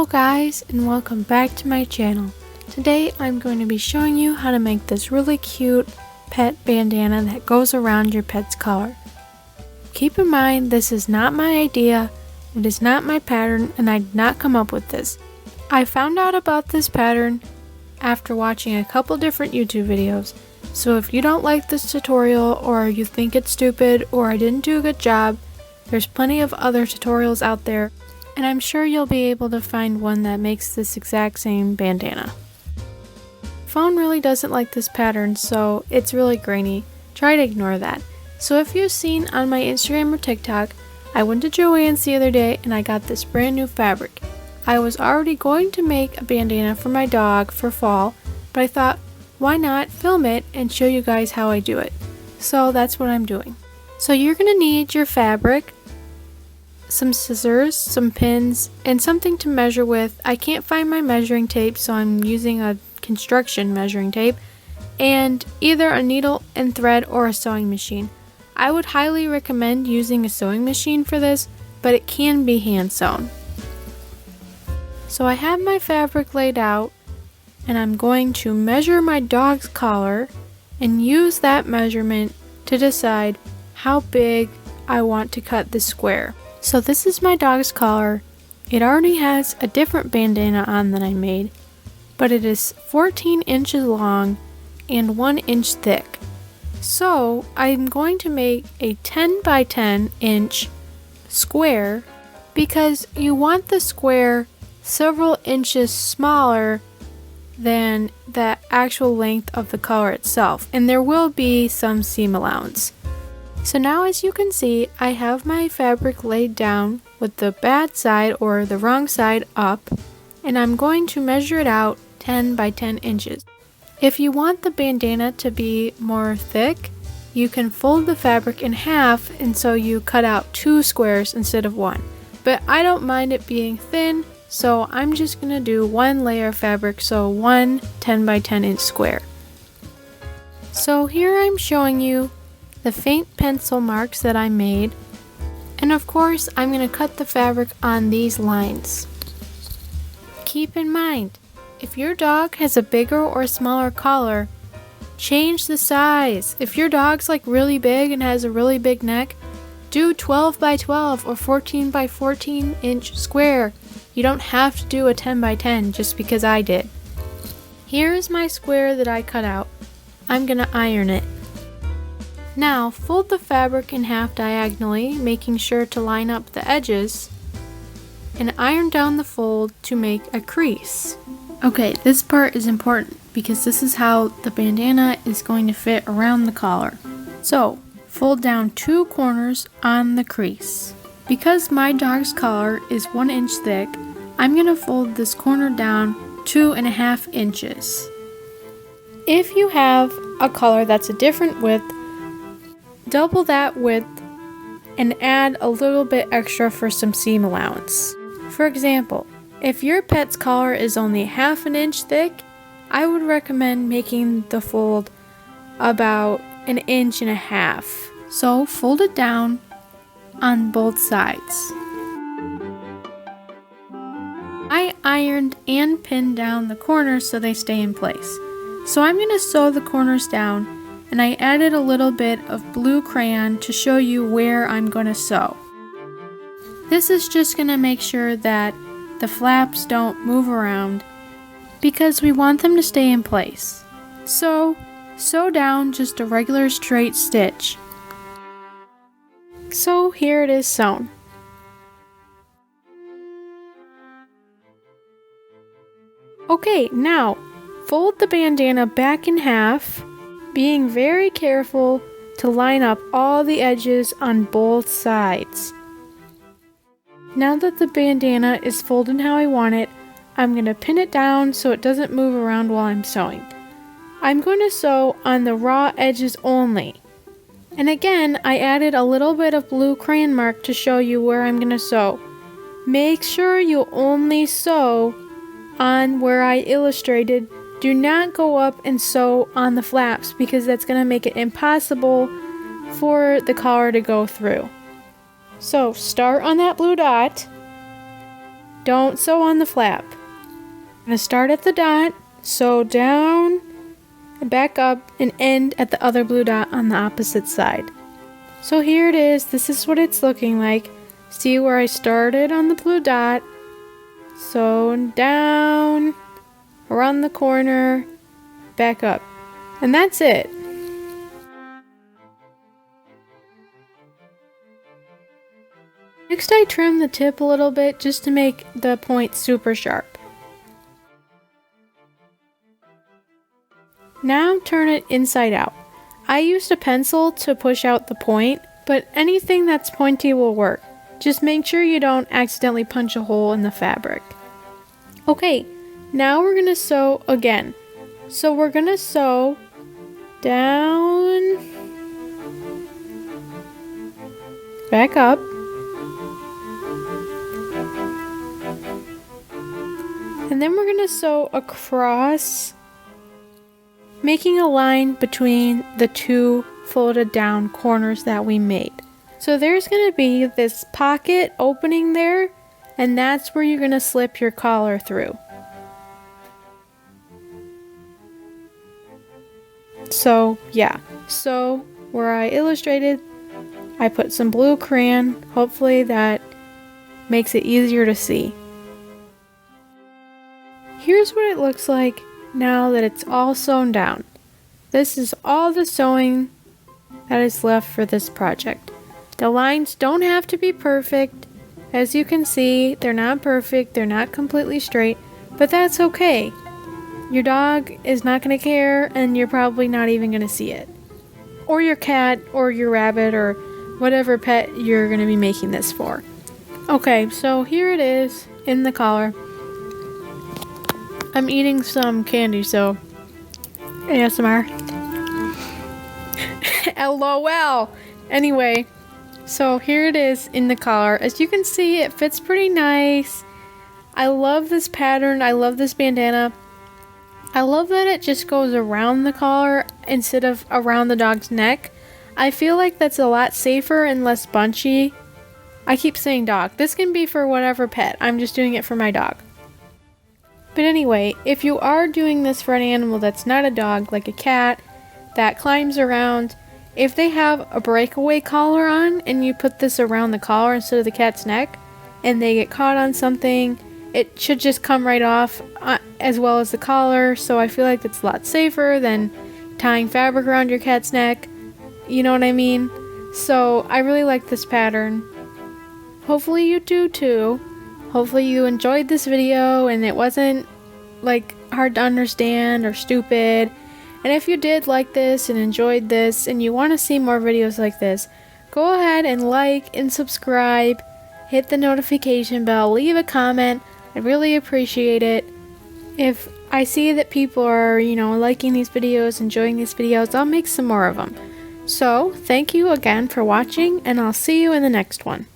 Hello guys, and welcome back to my channel. Today I'm going to be showing you how to make this really cute pet bandana that goes around your pet's collar. Keep in mind, this is not my idea, it is not my pattern, and I did not come up with this. I found out about this pattern after watching a couple different YouTube videos, so if you don't like this tutorial or you think it's stupid or I didn't do a good job, there's plenty of other tutorials out there, and I'm sure you'll be able to find one that makes this exact same bandana. Phone really doesn't like this pattern, so it's really grainy. Try to ignore that. So if you've seen on my Instagram or TikTok, I went to Joann's the other day and I got this brand new fabric. I was already going to make a bandana for my dog for fall, but I thought, why not film it and show you guys how I do it? So that's what I'm doing. So you're going to need your fabric, some scissors, some pins, and something to measure with. I can't find my measuring tape, so I'm using a construction measuring tape, and either a needle and thread or a sewing machine. I would highly recommend using a sewing machine for this, but it can be hand sewn. So I have my fabric laid out, and I'm going to measure my dog's collar and use that measurement to decide how big I want to cut the square. So this is my dog's collar. It already has a different bandana on than I made, but it is 14 inches long and 1 inch thick. So I'm going to make a 10 by 10 inch square because you want the square several inches smaller than the actual length of the collar itself, and there will be some seam allowance. So now, as you can see, I have my fabric laid down with the bad side or the wrong side up, and I'm going to measure it out 10 by 10 inches. If you want the bandana to be more thick, you can fold the fabric in half, and so you cut out 2 squares instead of 1. But I don't mind it being thin, so I'm just going to do 1 layer of fabric, so 1 10 by 10 inch square. So here I'm showing you the faint pencil marks that I made, and of course I'm going to cut the fabric on these lines. Keep in mind, if your dog has a bigger or smaller collar, change the size. If your dog's like really big and has a really big neck, do 12 by 12 or 14 by 14 inch square. You don't have to do a 10 by 10 just because I did. Here is my square that I cut out. I'm going to iron it. Now fold the fabric in half diagonally, making sure to line up the edges, and iron down the fold to make a crease. Okay, this part is important because this is how the bandana is going to fit around the collar. So fold down 2 corners on the crease. Because my dog's collar is 1 inch thick, I'm going to fold this corner down 2.5 inches. If you have a collar that's a different width, double that width and add a little bit extra for some seam allowance. For example, if your pet's collar is only 1/2 inch thick, I would recommend making the fold about 1.5 inches. So fold it down on both sides. I ironed and pinned down the corners so they stay in place. So I'm going to sew the corners down, and I added a little bit of blue crayon to show you where I'm going to sew. This is just going to make sure that the flaps don't move around because we want them to stay in place. So sew down just a regular straight stitch. So here it is sewn. Okay, now fold the bandana back in half, being very careful to line up all the edges on both sides. Now that the bandana is folded how I want it, I'm going to pin it down so it doesn't move around while I'm sewing. I'm going to sew on the raw edges only. And again, I added a little bit of blue crayon mark to show you where I'm going to sew. Make sure you only sew on where I illustrated. Do not go up and sew on the flaps because that's going to make it impossible for the collar to go through. So start on that blue dot don't sew on the flap. I'm going to start at the dot, sew down, back up, and end at the other blue dot on the opposite side. So here it is. This is what it's looking like. See where I started on the blue dot, sew down, around the corner, back up. And that's it. Next I trim the tip a little bit just to make the point super sharp. Now turn it inside out. I used a pencil to push out the point, but anything that's pointy will work. Just make sure you don't accidentally punch a hole in the fabric. Okay, now we're going to sew again. So we're going to sew down, back up, and then we're going to sew across, making a line between the two folded down corners that we made. So there's going to be this pocket opening there, and that's where you're going to slip your collar through. So yeah, so where I illustrated, I put some blue crayon. Hopefully that makes it easier to see. Here's what it looks like now that it's all sewn down. This is all the sewing that is left for this project. The lines don't have to be perfect. As you can see, they're not perfect, they're not completely straight, but that's okay. Your dog is not going to care, and you're probably not even going to see it. Or your cat, or your rabbit, or whatever pet you're going to be making this for. Okay, so here it is in the collar. I'm eating some candy, so ASMR. LOL! Anyway, so here it is in the collar. As you can see, it fits pretty nice. I love this pattern. I love this bandana. I love that it just goes around the collar instead of around the dog's neck. I feel like that's a lot safer and less bunchy. I keep saying dog. This can be for whatever pet. I'm just doing it for my dog. But anyway, if you are doing this for an animal that's not a dog, like a cat, that climbs around, if they have a breakaway collar on and you put this around the collar instead of the cat's neck, and they get caught on something, it should just come right off as well as the collar, so I feel like it's a lot safer than tying fabric around your cat's neck. You know what I mean? So I really like this pattern. Hopefully you do too. Hopefully you enjoyed this video and it wasn't like hard to understand or stupid. And if you did like this and enjoyed this and you want to see more videos like this, go ahead and like and subscribe, hit the notification bell, leave a comment. I really appreciate it. If I see that people are, liking these videos, enjoying these videos, I'll make some more of them. So, thank you again for watching, and I'll see you in the next one.